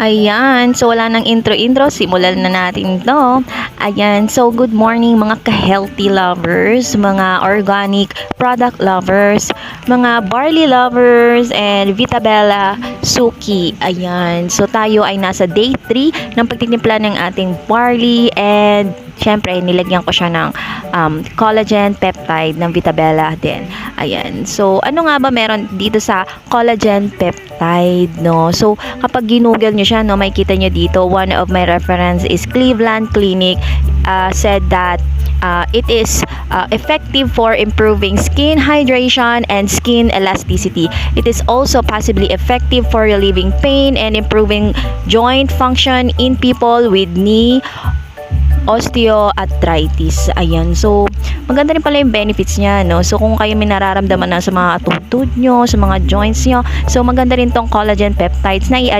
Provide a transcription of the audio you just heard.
Ayan, so wala nang intro-intro, simulan na natin to. Ayan, so good morning mga ka-healthy lovers, mga organic product lovers, mga barley lovers, and Vitabella Suki. Ayan, so tayo ay nasa day 3 ng pagtitimpla ng ating barley, and syempre nilagyan ko siya ng collagen peptide ng Vitabella din. Ayan, so ano nga ba meron dito sa collagen peptide, no? So kapag ginugol nyo siya, no, makikita nyo dito, one of my reference is Cleveland Clinic said that it is effective for improving skin hydration and skin elasticity. It is also possibly effective for relieving pain and improving joint function in people with knee osteoarthritis. Ayan. So, maganda rin pala yung benefits niya, no? So, kung kayo may nararamdaman na sa mga tuhod nyo, sa mga joints nyo, so maganda rin tong collagen peptides na i-add